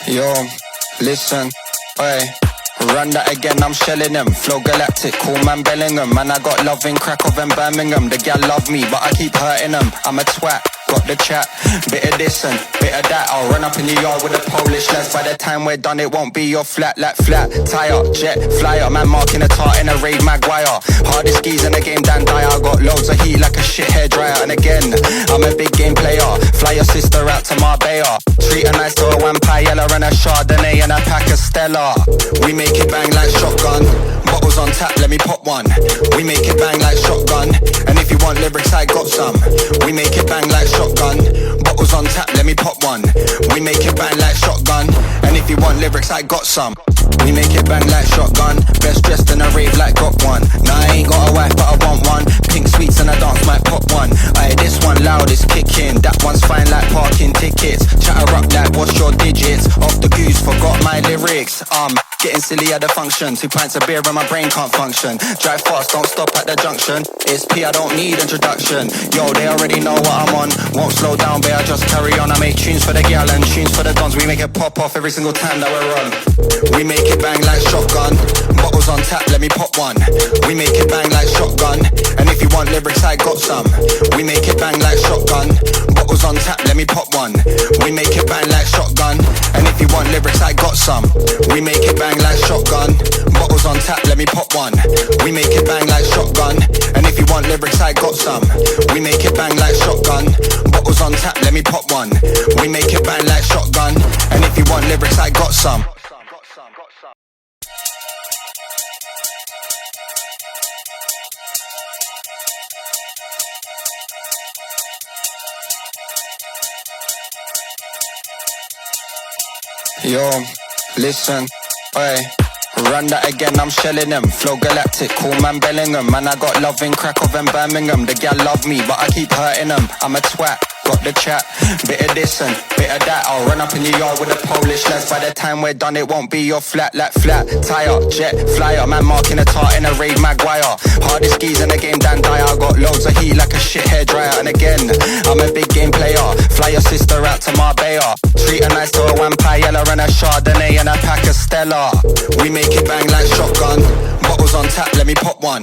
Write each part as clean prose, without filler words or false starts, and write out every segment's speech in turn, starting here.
Yo, listen, oi. Run that again, I'm shelling them. Flow galactic, cool man Bellingham. Man, I got love in Krakow and Birmingham. The gal love me, but I keep hurting them. I'm a twat, got the chat. Bit of this and bit of that. I'll run up in New York with a Polish lads. By the time we're done, it won't be your flat, like flat. Tire, jet, flyer. Man marking a tart in a raid Maguire. Hardest skis in the game, Dan Dyer. I got loads of heat like a shit hairdryer. And again, I'm a big game player. Fly your sister out to Marbella. Treat her nice to a one paella and a Chardonnay and a pack of Stella. We make it bang like shotgun. Bottles on tap, let me pop one. We make it bang like shotgun. And if you want lyrics, I got some. We make it bang like shotgun. Bottles on tap, let me pop one. We make it bang like shotgun. And if you want lyrics, I got some. We make it bang like shotgun. Best dressed in a rave like got one. Nah, I ain't got a wife, but I want one. Pink sweets and a dance might pop one. Aye, this one loud is kicking. That one's fine like parking tickets. Chatter up like what's your digits? Off the goose, forgot my lyrics. Getting silly at the function. 2 pints of beer and my brain can't function. Drive fast, don't stop at the junction. It's P, I don't need introduction. Yo, they already know what I'm on. Won't slow down, babe, I just carry on. I make tunes for the gal and tunes for the dons. We make it pop off every single time that we're on. We make it bang like shotgun. Bottles on tap, let me pop one. We make it bang like shotgun. And if you want lyrics, I got some. We make it bang like shotgun. Bottles on tap, let me pop one. We make it bang like shotgun. And if you want lyrics, I got some. We make it bang like shotgun. Bottles on tap, let me pop one. We make it bang like shotgun. And if you want lyrics, I got some. We make it bang like shotgun. Bottles on tap, let me pop one. We make it bang like shotgun. And if you want lyrics, I got some. Yo, listen, oi. Run that again, I'm shelling them. Flow galactic, cool man Bellingham. Man, I got love in Krakow and Birmingham. The gal love me, but I keep hurting them. I'm a twat, got the chat. Bit of this and bit of that. I'll run up in New York with a Polish lads. By the time we're done, it won't be your flat, like flat. Tire, jet, flyer. Man marking a tart in a raid Maguire. Hardest skis in the game, Dan Dyer. I got loads of heat like a shit hairdryer. And again, I'm a big game player. Fly your sister out to Marbella. Treat her nice to a one paella and a Chardonnay and a pack of Stella. We make it bang like shotgun. Bottles on tap, let me pop one.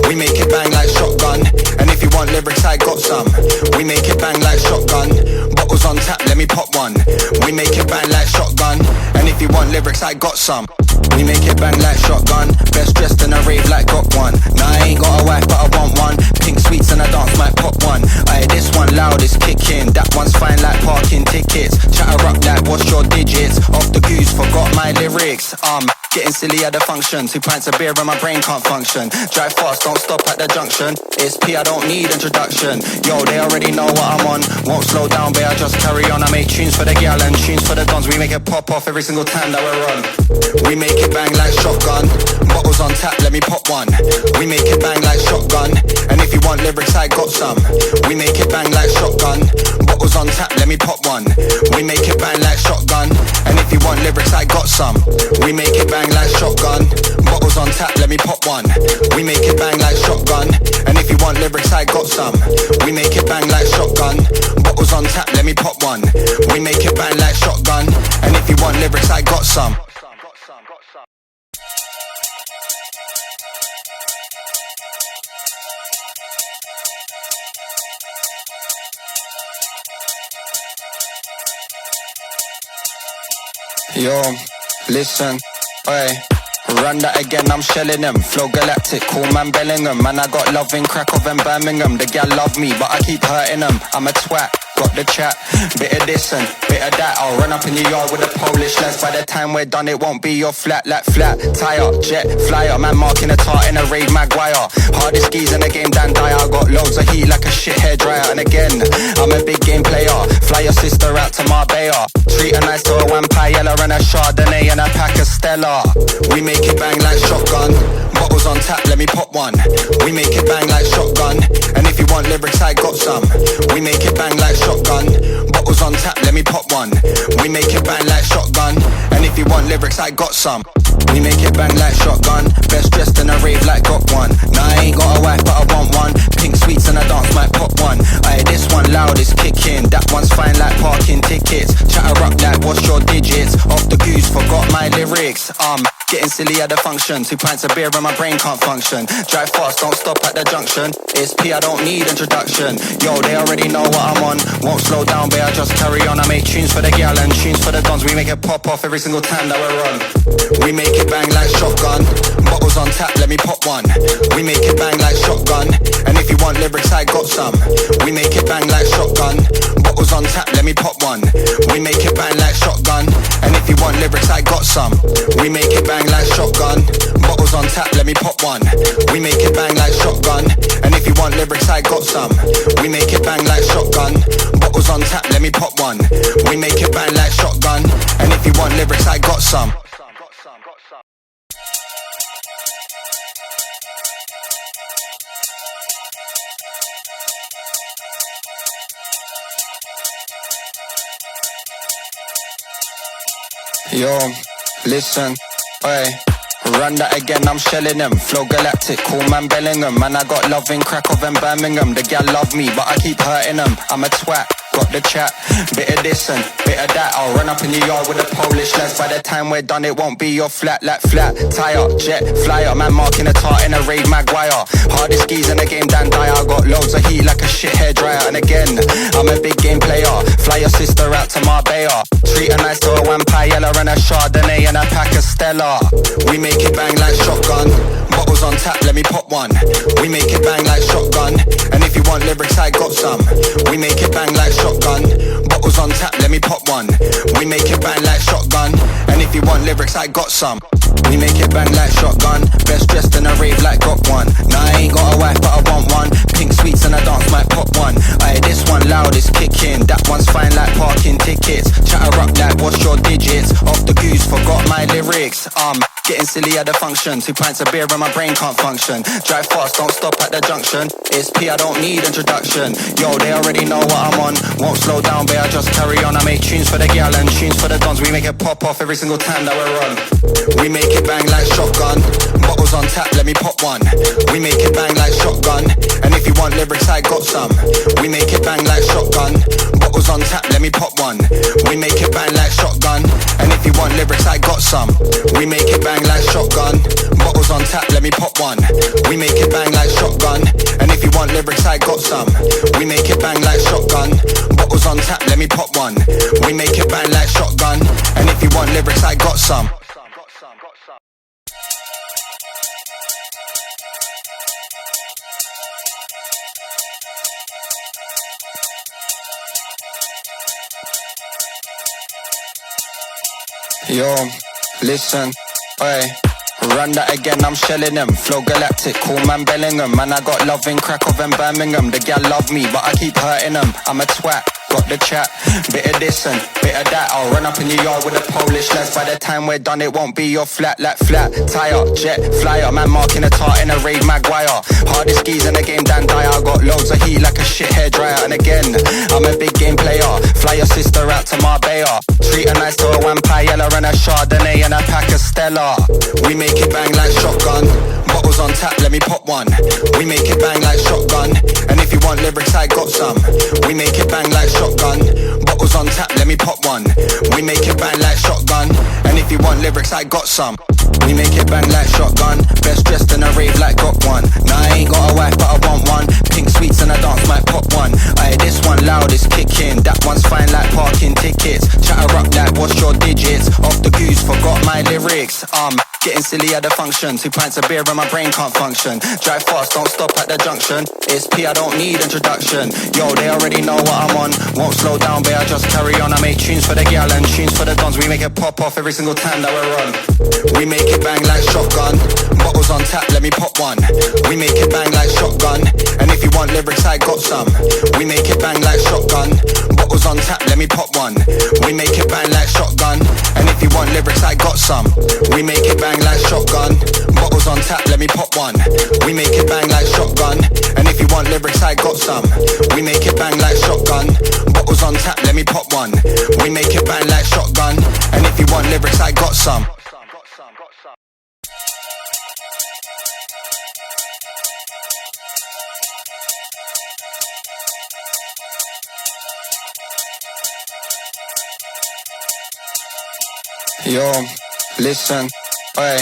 We make it bang like shotgun. And if you want lyrics, I got some. We make it bang like shotgun. Bottles on tap, let me pop one. We make it bang like shotgun. And if you want lyrics, I got some. We make it bang like shotgun. Best dressed in a rave like got one. Nah, I ain't got a wife, but I want one. Pink sweets and a dance might pop one. Aye, this one loud is kicking. That one's fine like parking tickets. Chatter up like what's your digits? Off the goose, forgot my lyrics. Getting silly at the function. 2 pints of beer and my brain can't function. Drive fast, don't stop at the junction. It's P, I don't need introduction. Yo, they already know what I'm on. Won't slow down, babe, I just carry on. I make tunes for the gal and tunes for the dons. We make it pop off every single time that we're on. We make it bang like shotgun. Bottles on tap, let me pop one. We make it bang like shotgun. And if you want lyrics, I got some. We make it bang like shotgun. Bottles on tap, let me pop one. We make it bang like shotgun. And if you want lyrics, I got some. We make it bang like shotgun. Bottles on tap, let me pop one. We make it bang like shotgun. And if you want lyrics, I got some. We make it bang like shotgun. Bottles on tap, let me pop one. We make it bang like shotgun. And if you want lyrics, I got some. Yo, listen, oi. Run that again, I'm shelling them. Flow galactic, cool man Bellingham. Man, I got love in Krakow and Birmingham. The gal love me, but I keep hurting them. I'm a twat, got the chat. Bit of this and bit of that. I'll run up in New York with a Polish lads. By the time we're done, it won't be your flat, like flat. Tire, jet, flyer. Man marking a tart in a raid Maguire. Hardest skis in the game, Dan Dyer. I got loads of heat like a shit hairdryer. And again, I'm a big game player. Fly your sister out to Marbella. Treat her nice to a one paella and a Chardonnay and a pack of Stella. We make it bang like shotgun. Bottles on tap, let me pop one. We make it bang like shotgun. And if you want lyrics, I got some. We make it bang like shotgun. Bottles on tap, let me pop one. We make it bang like shotgun. And if you want lyrics, I got some. We make it bang like shotgun. Best dressed in a rave like got one. Nah, I ain't got a wife but I want one. Pink sweets and a dance might pop one. Aye, this one loud is kicking. That one's fine like parking tickets. Chatter up like what's your digits? Off the goose, forgot my lyrics. Getting silly at the function. 2 pints of beer and my brain can't function. Drive fast, don't stop at the junction. It's P, I don't need introduction. Yo, they already know what I'm on. Won't slow down, babe, I just carry on. I make tunes for the gal and tunes for the dons. We make it pop off every single time that we're on. We make it bang like shotgun. Bottles on tap, let me pop one. We make it bang like shotgun. And if you want lyrics, I got some. We make it bang like shotgun. Bottles on tap, let me pop one. We make it bang like shotgun. And if you want lyrics, I got some. We make it bang like shotgun. Bottles on tap, let me pop one. We make it bang like shotgun. And if you want lyrics, I got some. We make it bang like shotgun. Bottles on tap, let me pop one. We make it bang like shotgun. And if you want lyrics, I got some. Yo, listen, oi. Run that again, I'm shelling them. Flow galactic, cool man Bellingham. Man, I got love in Krakow and Birmingham. The gal love me, but I keep hurting them. I'm a twat, got the chat. Bit of this and bit of that. I'll run up in the yard with a Polish lads. By the time we're done, it won't be your flat, like flat. Tire, jet, flyer. Man marking a tart in a raid Maguire. Hardest skis in the game, Dan Dyer. I got loads of heat like a shit hairdryer. And again, I'm a big game player. Fly your sister out to Marbella. Treat her nice to a Wampayella and a Chardonnay and a pack of Stella. We make it bang like shotgun. Bottles on tap, let me pop one. We make it bang like shotgun. And if you want lyrics, I got some. We make it bang like shotgun. Bottles on tap, let me pop one. We make it bang like shotgun. And if you want lyrics, I got some. We make it bang like shotgun. Best dressed in a rave like got one. Nah, I ain't got a wife but I want one. Pink sweets and a dance might pop one. Aye, this one loud is kicking. That one's fine like parking tickets. Chatter up like what's your digits? Off the goose, forgot my lyrics. Getting silly at the function. 2 pints of beer and my brain can't function. Drive fast, don't stop at the junction. It's P, I don't need introduction. Yo, they already know what I'm on. Won't slow down, babe, I just carry on. I make tunes for the gal and tunes for the dons. We make it pop off every single time that we're on. We make it bang like shotgun. Bottles on tap, let me pop one. We make it bang like shotgun. And if you want lyrics, I got some. We make it bang like shotgun. Bottles on tap, let me pop one. We make it bang like shotgun. And if you want lyrics, I got some. We make it bang like shotgun. Bottles on tap, let me pop one. We make it bang like shotgun. And if you want lyrics, I got some. We make it bang like shotgun. Bottles on tap, let me pop one. We make it bang like shotgun. And if you want lyrics, I got some. Yo, listen, oi. Run that again, I'm shelling them. Flow galactic, cool man Bellingham. Man, I got love in Krakow and Birmingham. The gal love me, but I keep hurting them. I'm a twat, got the chat. Bit of this and bit of that. I'll run up in the yard with a Polish lads. By the time we're done, it won't be your flat, like flat. Tire, jet, flyer. Man marking a tart in a raid Maguire. Hardest skis in the game, Dan Dyer. I got loads of heat like a shit hairdryer. And again, I'm a big game player. Fly your sister out to Marbella. Treat her nice to a Wampayella and a Chardonnay and a pack of Stella. We make it bang like shotgun. Bottles on tap, let me pop one. We make it bang like shotgun. And if you want lyrics, I got some. We make it bang like shotgun. Bottles on tap, let me pop one. We make it bang like shotgun. And if you want lyrics, I got some. We make it bang like shotgun. Best dressed in a rave like got one. Nah, I ain't got a wife but I want one. Pink sweets and a dance might pop one. Aye, this one loud is kicking. That one's fine like parking tickets. Chatter up like what's your digits? Off the goose, forgot my lyrics. Getting silly at the function. 2 pints of beer and my brain can't function. Drive fast, don't stop at the junction. It's P, I don't need introduction. Yo, they already know what I'm on. Won't slow down, babe, I just carry on. I make tunes for the gal and tunes for the dons. We make it pop off every single time that we're on. We make it bang like shotgun. Bottles on tap, let me pop one. We make it bang like shotgun. And if you want lyrics, I got some. We make it bang like shotgun. Bottles on tap, let me pop one. We make it bang like shotgun. And if you want lyrics, I got some. We make it bang like shotgun. Bottles on tap, let me pop one. We make it bang like shotgun. And if you want lyrics, I got some. We make it bang like shotgun. Bottles on tap, let me pop one. We make it bang like shotgun. And if you want lyrics, I got some. Yo, listen, oi.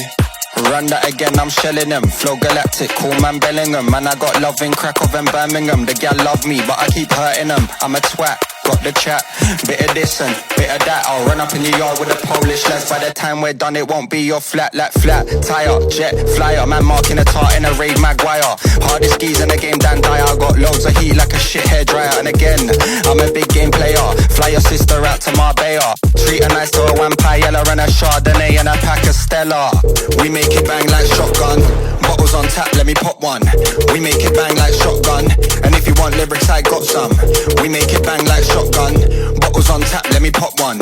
Run that again, I'm shelling them. Flow galactic, cool man Bellingham. Man, I got love in Krakow and Birmingham. The gal love me, but I keep hurting them. I'm a twat, got the chat. Bit of this and bit of that. I'll run up in your yard with a Polish lads. By the time we're done, it won't be your flat, like flat. Tire, jet, flyer. Man marking a tart in a raid Maguire. Hardest skis in the game, Dan Dyer. Got loads of heat like a shit hairdryer. And again, I'm a big game player. Fly your sister out to Marbella. Treat her nice to a Wampayella and a Chardonnay and a pack of Stella. We make it bang like shotgun. Bottles on tap, let me pop one. We make it bang like shotgun. And if you want lyrics, I got some. We make it bang like shotgun. Bottles on tap, let me pop one.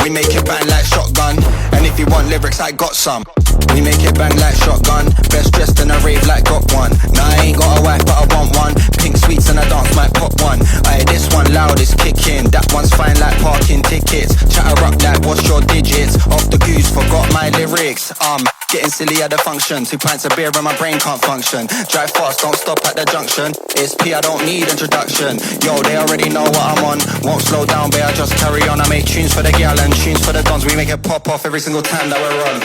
We make it bang like shotgun. And if you want lyrics, I got some. We make it bang like shotgun. Best dressed in a rave like got one. Nah, I ain't got a wife, but I want one. Pink sweets and a dance might pop one. Aye, this one loud is kicking. That one's fine like parking tickets. Chatter up like what's your digits? Off the goose, forgot my lyrics. Getting silly at the function. 2 pints of beer and my brain can't function. Drive fast, don't stop at the junction. It's P, I don't need introduction. Yo, they already know what I'm on. Won't slow down, babe, I just carry on. I make tunes for the gal and tunes for the dons. We make it pop off every single time that we're on.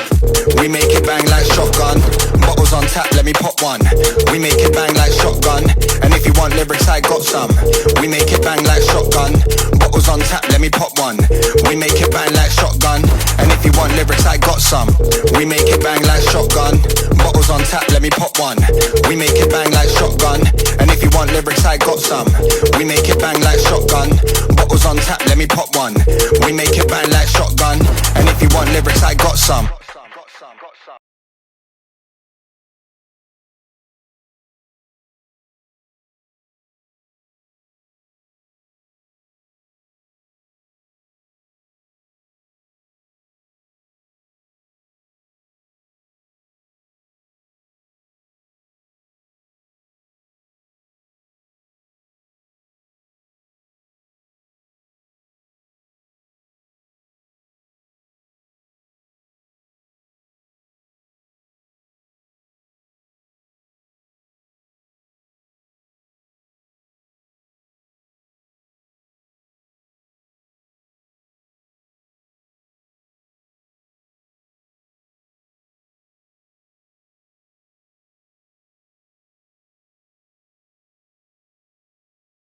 We make it bang like shotgun. Bottles on tap, let me pop one. We make it bang like shotgun. And if you want lyrics, I got some. We make it bang like shotgun. Bottles on tap, let me pop one. We make it bang like shotgun. And if you want lyrics, I got some. We make it bang like shotgun. Bottles on tap, let me pop one. We make it bang like shotgun. And if you want lyrics, I got some. We make it bang like shotgun. Bottles on tap, let me pop one. We make it bang like shotgun. And if you want lyrics, I got some.